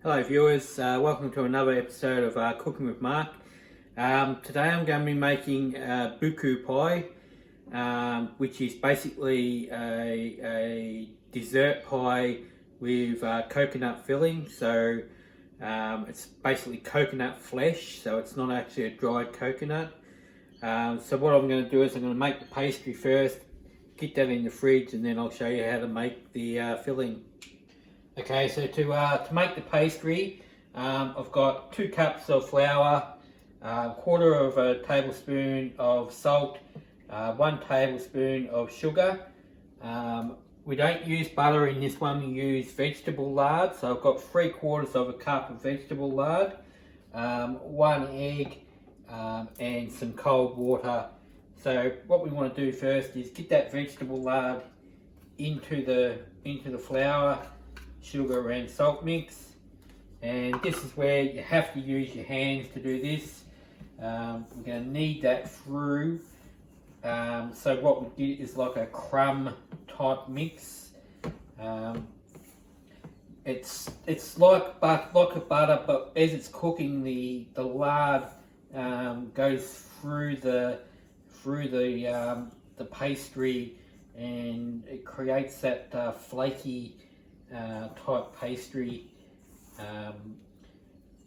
Hello viewers, welcome to another episode of Cooking with Mark. Today I'm going to be making Buko Pie, which is basically a dessert pie with coconut filling. So it's basically coconut flesh, so it's not actually a dried coconut. So what I'm going to do is I'm going to make the pastry first, get that in the fridge, and then I'll show you how to make the filling. Okay, so to make the pastry, I've got 2 cups of flour, quarter of a tablespoon of salt, 1 tablespoon of sugar. We don't use butter in this one, we use vegetable lard. So I've got 3/4 of a cup of vegetable lard, 1 egg, and some cold water. So what we want to do first is get that vegetable lard into the flour, sugar and salt mix, and this is where you have to use your hands to do this. We're going to knead that through, so what we get is like a crumb type mix. It's like a butter, but as it's cooking, the lard goes through the pastry, and it creates that flaky type pastry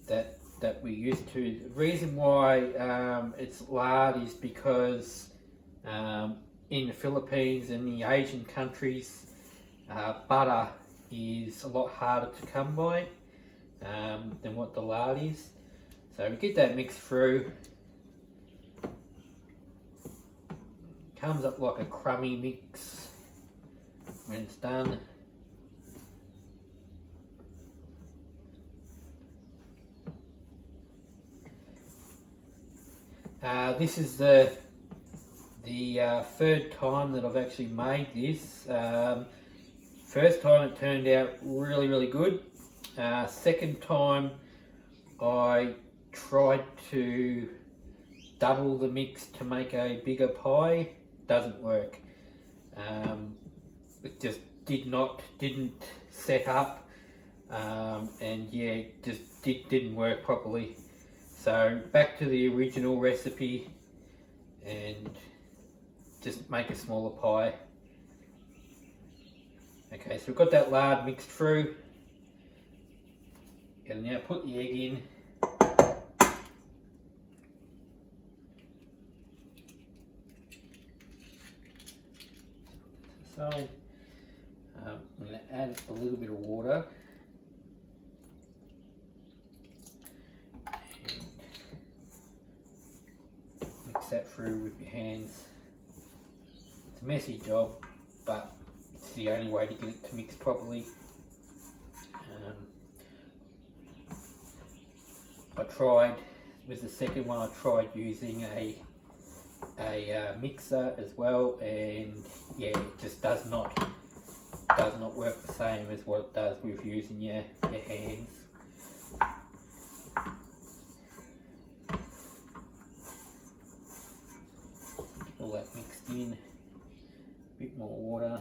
that we're used to. The reason why it's lard is because in the Philippines and the Asian countries, butter is a lot harder to come by than what the lard is. So we get that mixed through. Comes up like a crummy mix when it's done. This is the third time that I've actually made this. First time it turned out really good. Second time I tried to double the mix to make a bigger pie. Doesn't work. It just didn't set up, and yeah, it just didn't work properly. So back to the original recipe and just make a smaller pie. Okay, so we've got that lard mixed through. And now put the egg in. So I'm going to add a little bit of water. That through with your hands. It's a messy job, but it's the only way to get it to mix properly. I tried with the second one. I tried using a mixer as well, and yeah, it just does not work the same as what it does with using your hands. All that mixed in, a bit more water.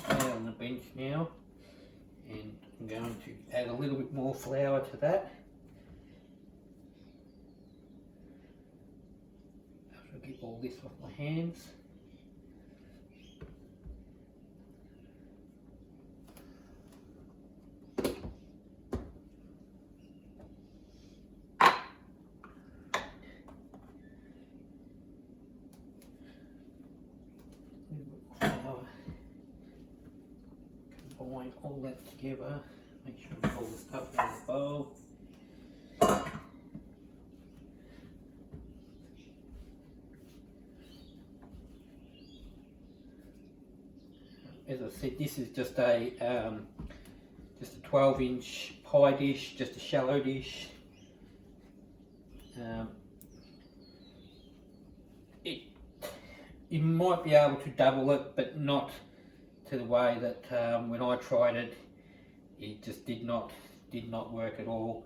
On the bench now, and I'm going to add a little bit more flour to that. After I get all this off my hands. Combine all that together, make sure we hold the stuff in the bowl. as I said, this is just a 12-inch pie dish, just a shallow dish. You might be able to double it, but not to the way that when I tried it, it just did not work at all.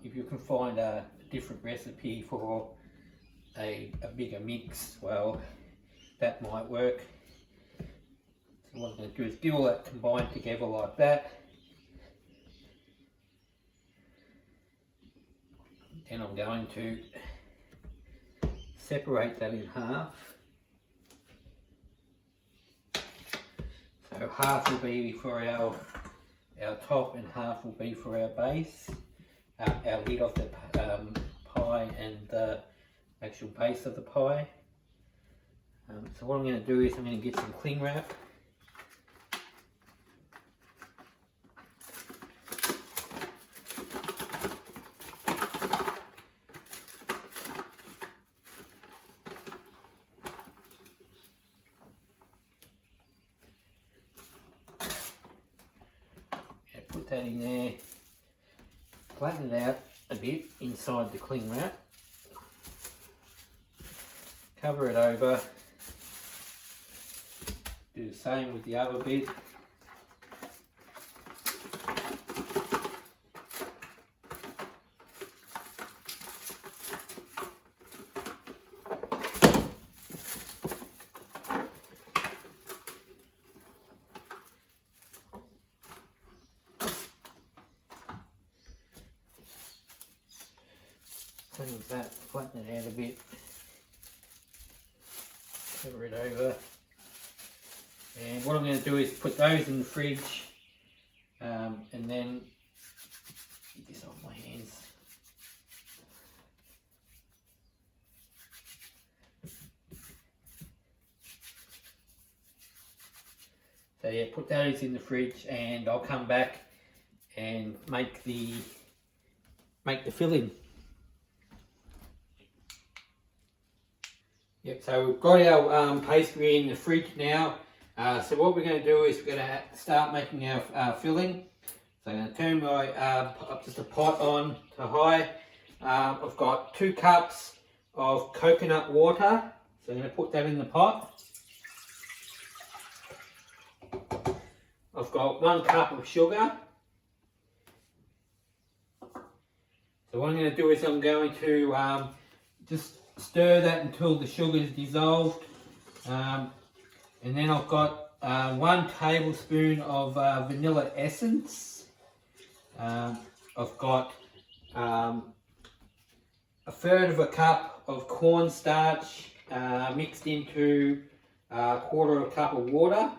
If you can find a different recipe for a bigger mix, well, that might work. So what I'm going to do is get all that combined together like that. Then I'm going to separate that in half. So half will be for our top and half will be for our base, our lid of the pie and the actual base of the pie. So what I'm going to do is I'm going to get some cling wrap. Put that in there, flatten it out a bit inside the cling wrap, cover it over, do the same with the other bit. That, flatten it out a bit, cover it over, and what I'm going to do is put those in the fridge, and then get this off my hands. So yeah, put those in the fridge, and I'll come back and make the filling. Yep, so we've got our pastry in the fridge now. So what we're going to do is we're going to start making our filling. So I'm going to turn my just a pot on to high. I've got 2 cups of coconut water. So I'm going to put that in the pot. I've got 1 cup of sugar. So what I'm going to do is I'm going to just stir that until the sugar is dissolved, and then I've got 1 tablespoon of vanilla essence. I've got 1/3 of a cup of cornstarch mixed into 1/4 of a cup of water,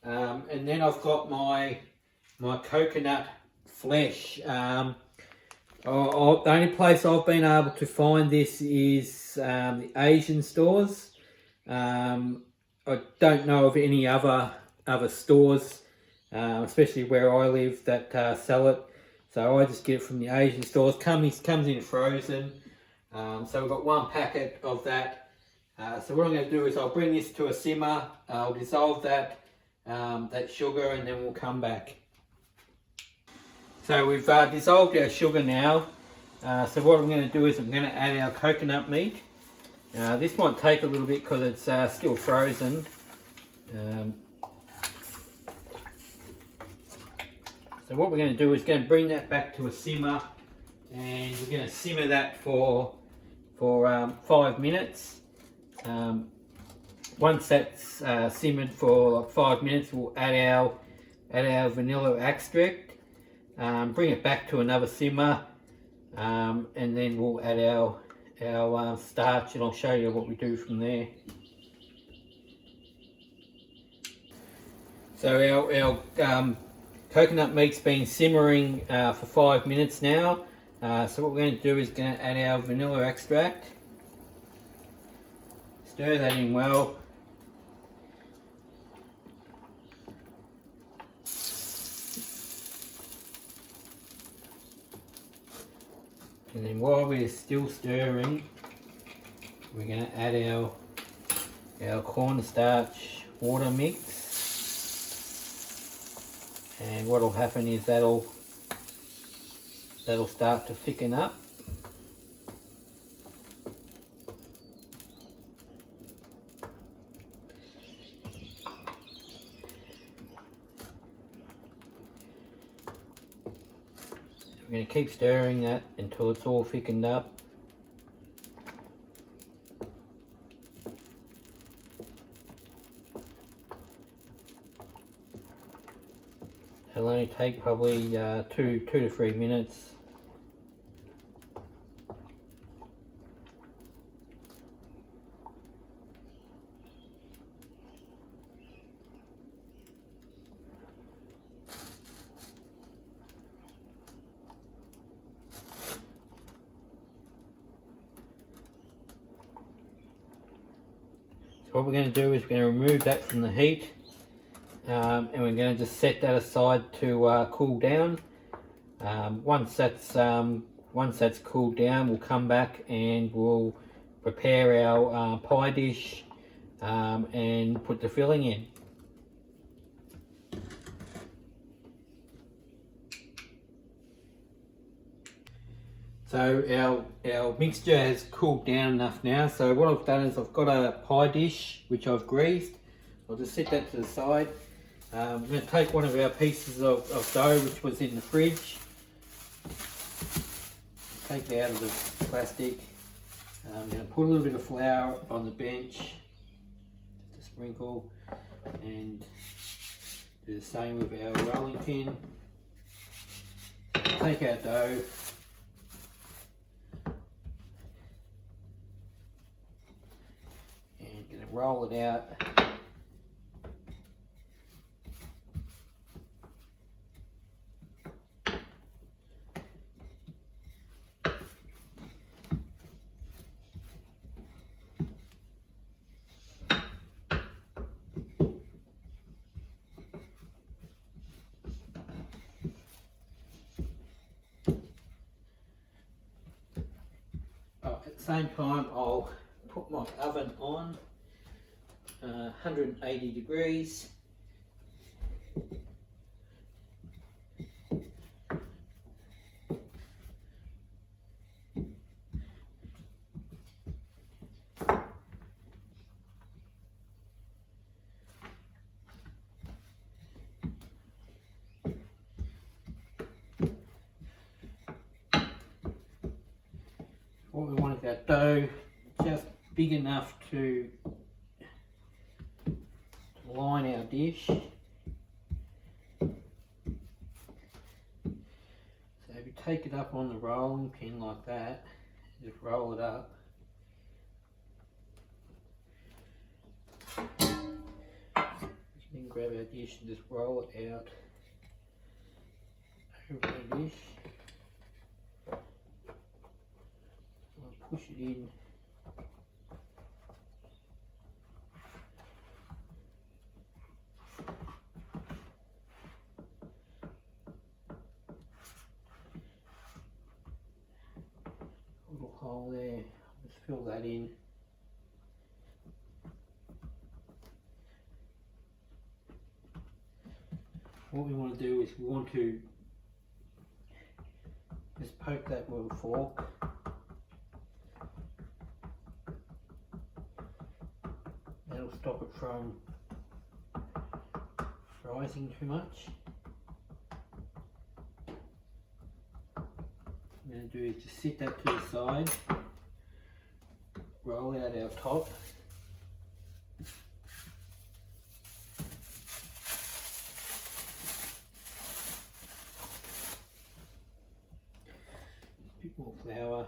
and then I've got my coconut flesh. The only place I've been able to find this is the Asian stores. I don't know of any other stores, especially where I live, that sell it. So I just get it from the Asian stores. Comes in frozen. So we've got 1 packet of that. So what I'm going to do is I'll bring this to a simmer. I'll dissolve that sugar, and then we'll come back. So we've dissolved our sugar now. So what I'm going to do is I'm going to add our coconut meat. This might take a little bit because it's still frozen. So what we're going to do is going to bring that back to a simmer, and we're going to simmer that for 5 minutes. Once that's simmered for like 5 minutes, we'll add our vanilla extract. Bring it back to another simmer, and then we'll add our starch, and I'll show you what we do from there. So our coconut meat's been simmering for 5 minutes now. So what we're going to do is going to add our vanilla extract. Stir that in well. And then while we're still stirring, we're going to add our cornstarch water mix. and what will happen is that'll start to thicken up. We're going to keep stirring that until it's all thickened up. It'll only take probably 2 to 3 minutes. So what we're going to do is we're going to remove that from the heat, and we're going to just set that aside to cool down. Once that's cooled down, we'll come back and we'll prepare our pie dish and put the filling in. So our mixture has cooled down enough now. So what I've done is I've got a pie dish which I've greased. I'll just set that to the side. I'm going to take one of our pieces of dough which was in the fridge. Take it out of the plastic. I'm going to put a little bit of flour on the bench, just a sprinkle, and do the same with our rolling pin. Take our dough. Roll it out. At the same time, I'll put my oven on 180 degrees. What we want is our dough just big enough to line our dish. So if you take it up on the rolling pin like that, just roll it up. Then grab our dish and just roll it out over our dish. I'll push it in. Little hole there, just fill that in. What we want to do is we want to just poke that with a fork. That'll stop it from rising too much. What I'm going to do is just set that to the side, roll out our top. A bit more flour.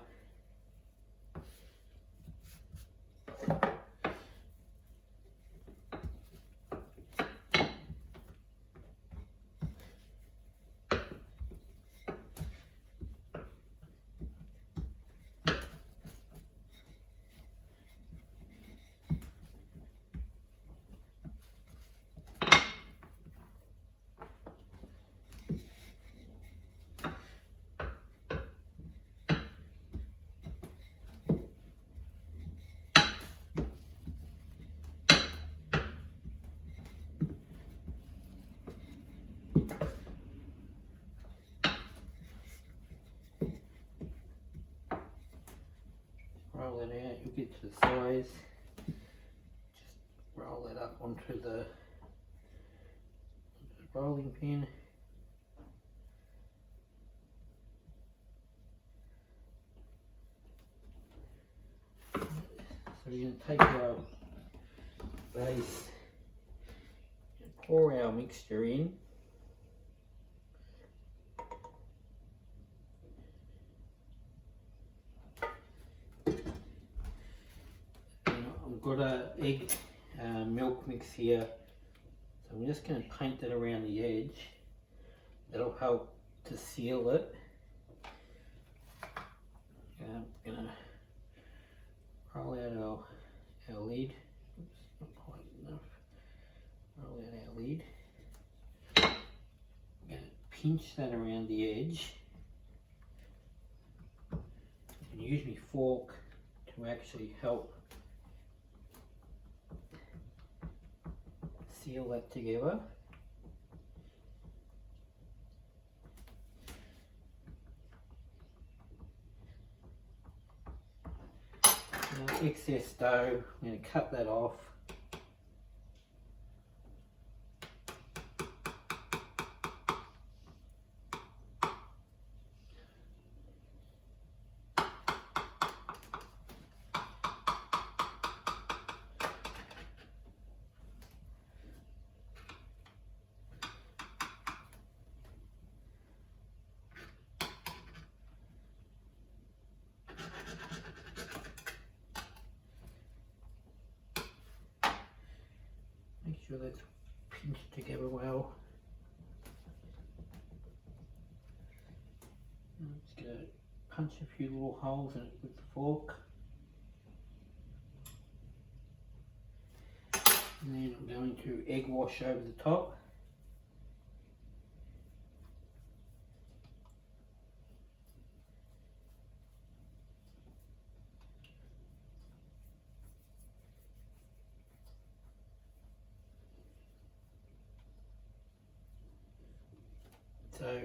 it to the size. Just roll that up onto the rolling pin. So we're going to take our base and pour our mixture in. And I've got a egg milk mix here, so I'm just going to paint that around the edge. That'll help to seal it. I'm going to roll out our lid. Oops, not quite enough. Roll out our lid. I'm going to pinch that around the edge. I can use my fork to actually help seal that together. Excess dough, I'm going to cut that off. Make sure that's pinched together well. I'm just going to punch a few little holes in it with the fork. And then I'm going to egg wash over the top. So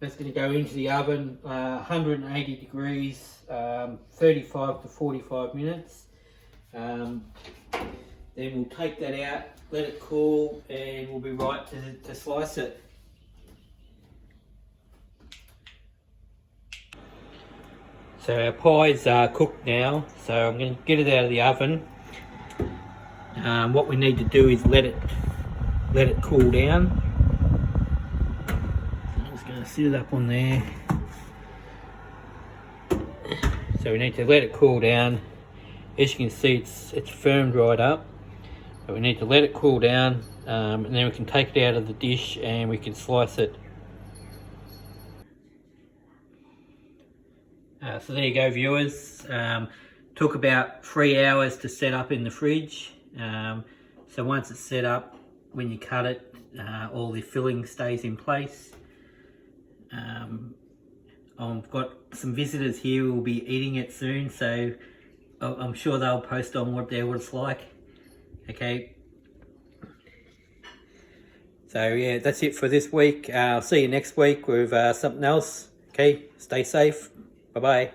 that's going to go into the oven, 180 degrees, 35 to 45 minutes. Then we'll take that out, let it cool, and we'll be right to slice it. So our pies are cooked now, so I'm going to get it out of the oven. What we need to do is let it cool down. Sit it up on there. So we need to let it cool down. As you can see, it's firmed right up. But we need to let it cool down, and then we can take it out of the dish and we can slice it. So there you go, viewers. Took about 3 hours to set up in the fridge. So once it's set up, when you cut it, all the filling stays in place. I've got some visitors here who will be eating it soon, so I'm sure they'll post on what it's like. Okay. So yeah, that's it for this week. I'll see you next week with something else. Okay, stay safe. Bye bye.